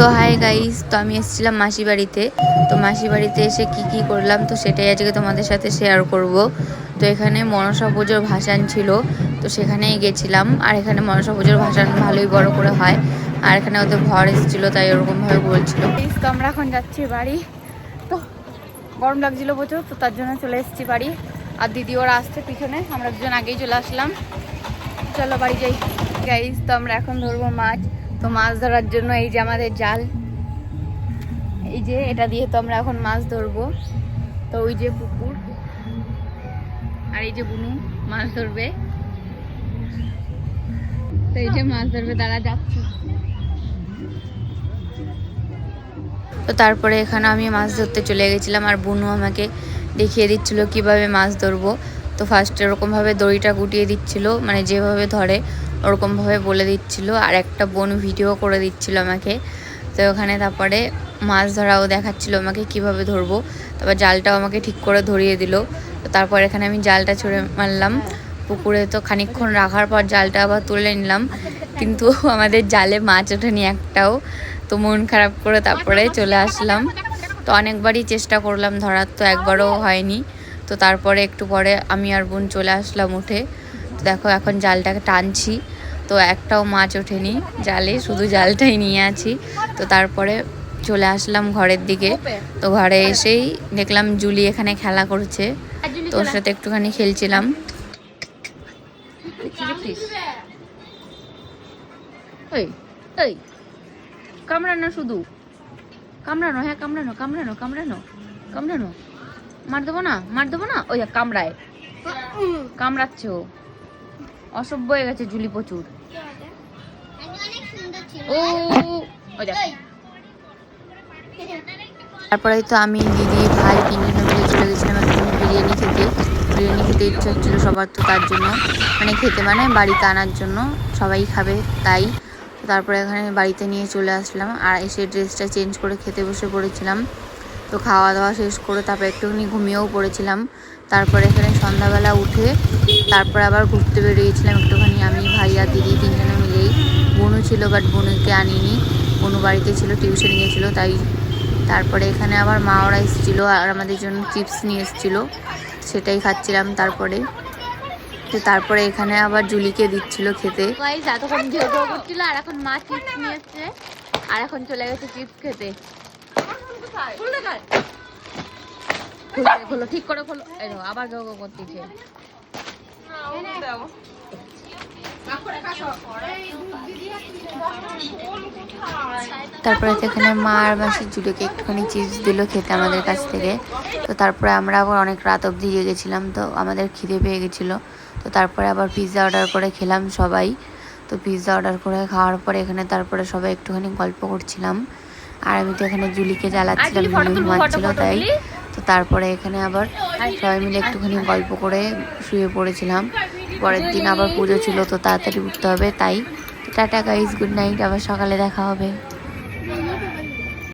So hi guys, তো আমি এসেছিলাম মাসি বাড়িতে। তো মাসি বাড়িতে এসে কি করলাম তো সেটাই আজকে তোমাদের সাথে শেয়ার করব। তো এখানে মনসা পুজোর ভাসান ছিল, তো সেখানেই গেছিলাম। আর এখানে মনসা পুজোর ভাসান ভালোই বড় করে হয়, আর এখানে ওদের ঘর এসেছিলো তাই ওরকমভাবে বলছিল। তো আমরা এখন যাচ্ছি বাড়ি। তো গরম লাগছিল প্রচুর, তো তার জন্য চলে এসেছি বাড়ি। আর দিদি ওরা আসছে পিছনে, আমরা দুজন আগেই চলে আসলাম। চলো বাড়ি যাই গাইস। তো আমরা এখন ধরবো মাছ। তো মাছ ধরার জন্য এই যে আমাদের জাল, এই যে এটা দিয়ে তো আমরা এখন মাছ ধরবো। তো ওই যে পুকুর, আর এই যে বুনু মাছ ধরবে। তো এই যে মাছ ধরবে, তারা যাচ্ছে। তো তারপরে এখানে আমি মাছ ধরতে চলে গেছিলাম, আর বুনু আমাকে দেখিয়ে দিচ্ছিল কিভাবে মাছ ধরবো। তো ফার্স্টে এরকমভাবে দড়িটা গুটিয়ে দিচ্ছিল, মানে যেভাবে ধরে ওরকমভাবে বলে দিচ্ছিল, আর একটা বোন ভিডিও করে দিচ্ছিল আমাকে। তো ওখানে তারপরে মাছ ধরাও দেখাচ্ছিল আমাকে কিভাবে ধরবো। তারপর জালটাও আমাকে ঠিক করে ধরিয়ে দিল। তো তারপর এখানে আমি জালটা ছুঁড়ে মারলাম পুকুরে। তো খানিকক্ষণ রাখার পর জালটা আবার তুলে নিলাম, কিন্তু আমাদের জালে মাছ ওঠেনি একটাও। তো মন খারাপ করে তারপরে চলে আসলাম। তো অনেকবারই চেষ্টা করলাম ধরার, তো একবারও হয়নি। তো তারপরে একটু পরে আমি আর বোন চলে আসলাম উঠে। তো দেখো এখন জালটাকে টানছি, তো একটাও মাছ ওঠেনি জালে, শুধু জালটাই নিয়ে আছি। তো তারপরে চলে আসলাম ঘরের দিকে। তো ঘরে এসেই দেখলাম জুলি এখানে খেলা করছে, তো ওর সাথে একটুখানি খেলছিলাম। কামড়ানো, শুধু কামড়ানো, হ্যাঁ কামড়ানো কামড়ানো কামড়ানো কামড়ানো। মার দেবো না, মার দেবো না। ওই কামড়ায়, কামড়াচ্ছে ও। অসভ্য হয়ে গেছে জুলি প্রচুর। তারপরে তো আমি দিদি ভাই তিনজনে মিলে চলে গেছিলাম একটু বিরিয়ানি খেতে। বিরিয়ানি খেতে ইচ্ছা হচ্ছিলো সবার, তো তার জন্য মানে খেতে মানে বাড়িতে আনার জন্য, সবাই খাবে তাই। তারপরে এখানে বাড়িতে নিয়ে চলে আসলাম, আর এসে ড্রেসটা চেঞ্জ করে খেতে বসে পড়েছিলাম। তো খাওয়া দাওয়া শেষ করে তারপর একটুখানি ঘুমিয়েও পড়েছিলাম। তারপরে এখানে সন্ধ্যাবেলা উঠে তারপরে আবার ঘুরতে বেরিয়েছিলাম একটুখানি, আমি ভাই আর দিদি তিনজনে মিলেই। বোনু ছিল বাট বোনুকে আনিনি, বোনু বাড়িতে ছিল, টিউশন গিয়েছিলো তাই। তারপরে এখানে আবার মা ওরা এসেছিলো আর আমাদের জন্য চিপস নিয়ে এসেছিলো, সেটাই খাচ্ছিলাম। তারপরে এখানে আবার জুলিকে দিচ্ছিল খেতে। এতক্ষণ ঝেউ করছিল, আর এখন মা চিপস নিয়ে এসছে, আর এখন চলে গেছে চিপস খেতে। খোলো, ঠিক করে খোলো। এই দেখো আবার গো করতেছে। তারপরে এখানে মা আর মাসি জুলিকে একটুখানি চিপস দিল খেতে আমাদের কাছ থেকে। তো তারপরে আমরা আবার অনেক রাত অবধি জেগেছিলাম, তো আমাদের খিদে পেয়ে গেছিলো। তো তারপরে আবার পিৎজা অর্ডার করে খেলাম সবাই। তো পিৎজা অর্ডার করে খাওয়ার পরে এখানে তারপরে সবাই একটুখানি গল্প করছিলাম, আর আমি তো এখানে জুলিকে জ্বালাচ্ছিলাম, জুলি ঘুমাচ্ছিল তাই। তো তারপরে এখানে আবার সবাই মিলে একটুখানি গল্প করে শুয়ে পড়েছিলাম। পরের দিন আবার পুজো ছিল, তো তাড়াতাড়ি উঠতে হবে তাই। টাটা গাইস, গুড নাইট, আবার সকালে দেখা হবে।